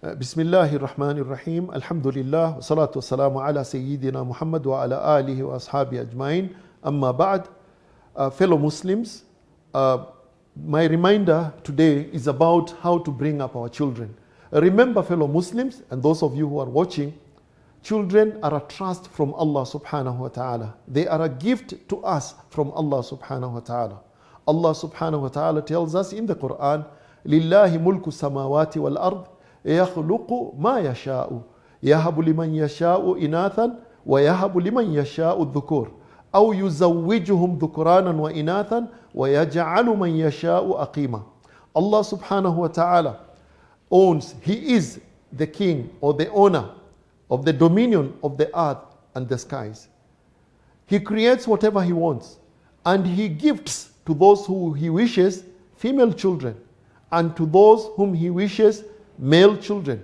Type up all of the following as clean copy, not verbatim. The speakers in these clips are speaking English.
Bismillahir Rahmanir Rahim. Alhamdulillah. Salatu wassalamu ala Sayyidina Muhammad wa ala alihi wa ashabi ajmain. Amma ba'd. Fellow Muslims, my reminder today is about how to bring up our children. Remember, fellow Muslims, and those of you who are watching, children are a trust from Allah subhanahu wa ta'ala. They are a gift to us from Allah subhanahu wa ta'ala. Allah subhanahu wa ta'ala tells us in the Quran, Lillahi mulku samawati wal ard. يخلق ما يشاء يهب لمن يشاء إناثا ويهب لمن يشاء الذكور أو يزوجهم ذكرانا وإناثا ويجعل من يشاء أقيما. Allah subhanahu wa ta'ala owns, He is the king or the owner of the dominion of the earth and the skies. He creates whatever He wants, and He gifts to those who He wishes female children, and to those whom He wishes male children,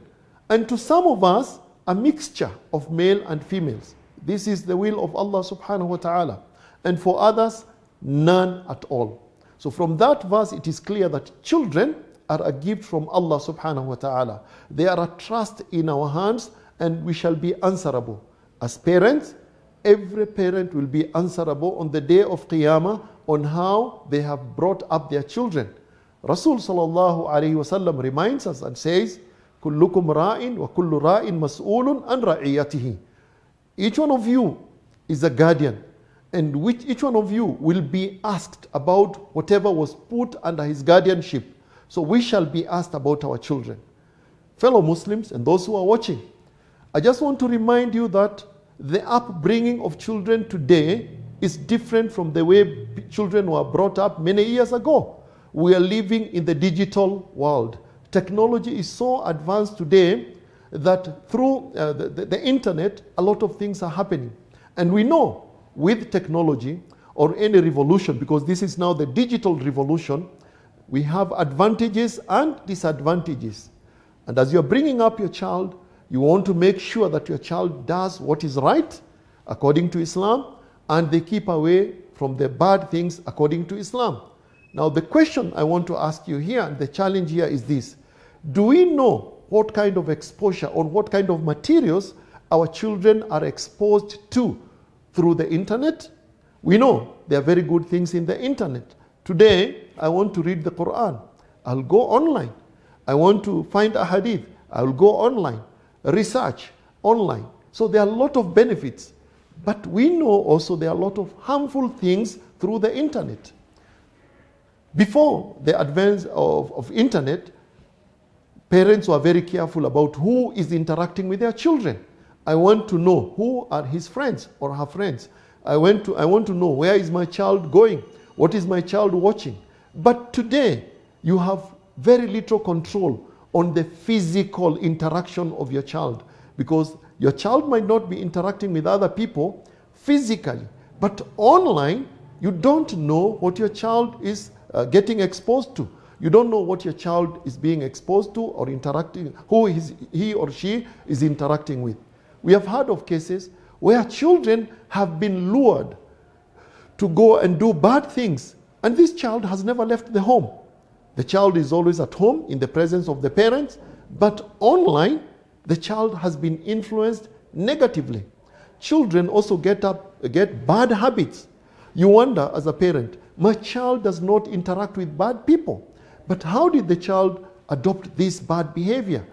and to some of us a mixture of male and females. This is the will of Allah subhanahu wa ta'ala, and for others none at all. So from that verse it is clear that children are a gift from Allah subhanahu wa ta'ala. They are a trust in our hands, and we shall be answerable. As parents, every parent will be answerable on the day of Qiyamah on how they have brought up their children. Rasul sallallahu alayhi wasallam reminds us and says, Kullukum ra'in wa kullu ra'in mas'ulun an ra'iyatihi. Each one of you is a guardian, and each one of you will be asked about whatever was put under his guardianship. So we shall be asked about our children. Fellow Muslims and those who are watching, I just want to remind you that the upbringing of children today is different from the way children were brought up many years ago. We are living in the digital world. Technology is so advanced today that through the internet, a lot of things are happening. And we know with technology or any revolution, because this is now the digital revolution, we have advantages and disadvantages. And as you're bringing up your child, you want to make sure that your child does what is right according to Islam, and they keep away from the bad things according to Islam. Now the question I want to ask you here, and the challenge here is this: do we know what kind of exposure or what kind of materials our children are exposed to through the internet? We know there are very good things in the internet. Today, I want to read the Quran. I'll go online. I want to find a hadith. I'll go online. Research online. So there are a lot of benefits. But we know also there are a lot of harmful things through the internet. Before the advance of internet, parents were very careful about who is interacting with their children. I want to know who are his friends or her friends. I want to know where is my child going, what is my child watching. But today, you have very little control on the physical interaction of your child, because your child might not be interacting with other people physically, but online, you don't know what your child is getting exposed to. You don't know what your child is being exposed to or interacting, who he or she is interacting with. We have heard of cases where children have been lured to go and do bad things, and this child has never left the home. The child is always at home in the presence of the parents, but online, the child has been influenced negatively. Children also get bad habits. You wonder as a parent, my child does not interact with bad people. But how did the child adopt this bad behavior?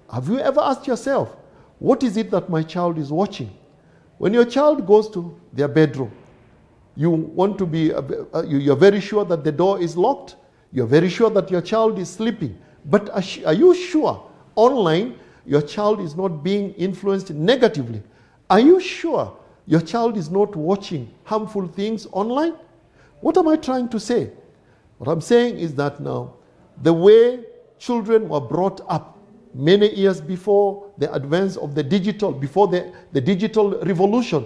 Have you ever asked yourself, what is it that my child is watching? When your child goes to their bedroom, you're very sure that the door is locked. You're very sure that your child is sleeping. But are you sure online your child is not being influenced negatively? Are you sure your child is not watching harmful things online? What am I trying to say? What I'm saying is that now, the way children were brought up many years before the advance of the digital, before the digital revolution,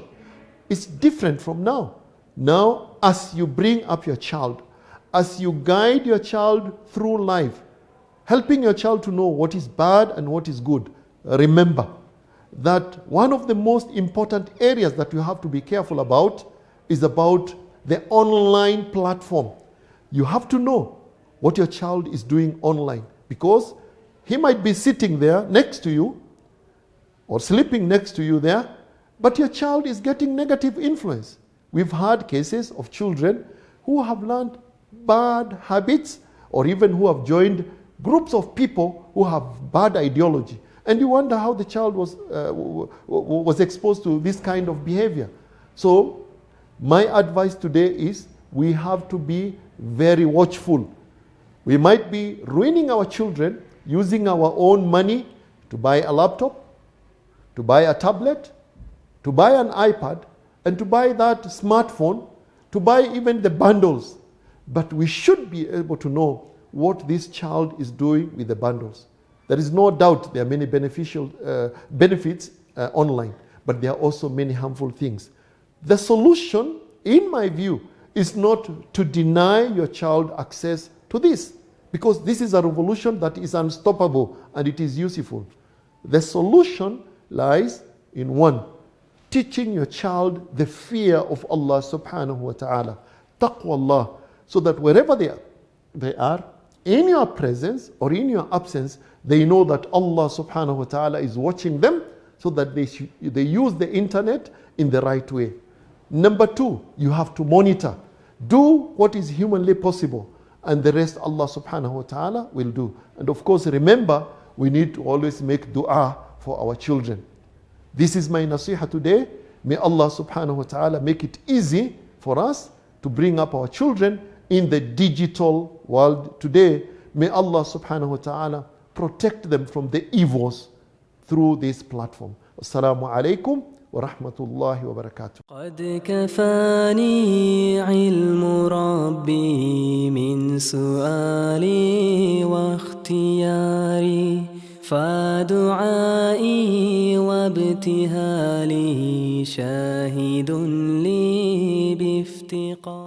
is different from now. Now, as you bring up your child, as you guide your child through life, helping your child to know what is bad and what is good, remember that one of the most important areas that you have to be careful about is about the online platform. You have to know what your child is doing online, because He might be sitting there next to you or sleeping next to you there, but your child is getting negative influence. We've had cases of children who have learned bad habits or even who have joined groups of people who have bad ideology. And you wonder how the child was exposed to this kind of behavior. So my advice today is we have to be very watchful. We might be ruining our children using our own money to buy a laptop, to buy a tablet, to buy an iPad, and to buy that smartphone, to buy even the bundles. But we should be able to know what this child is doing with the bundles. There is no doubt there are many benefits online, but there are also many harmful things. The solution, in my view, is not to deny your child access to this, because this is a revolution that is unstoppable and it is useful. The solution lies in one, teaching your child the fear of Allah subhanahu wa ta'ala, taqwallah, so that wherever they are, in your presence or in your absence, they know that Allah subhanahu wa ta'ala is watching them, so that they use the internet in the right way. Number two, you have to monitor. Do what is humanly possible, and the rest Allah subhanahu wa ta'ala will do. And of course, remember, we need to always make dua for our children. This is my nasiha today. May Allah subhanahu wa ta'ala make it easy for us to bring up our children in the digital world today. May Allah subhanahu wa ta'ala protect them from the evils through this platform. Assalamu alaikum wa rahmatullahi wa barakatuh. قد كفاني علم ربي من سؤالي واختياري فدعائي وابتهالي شاهد لي بافتقار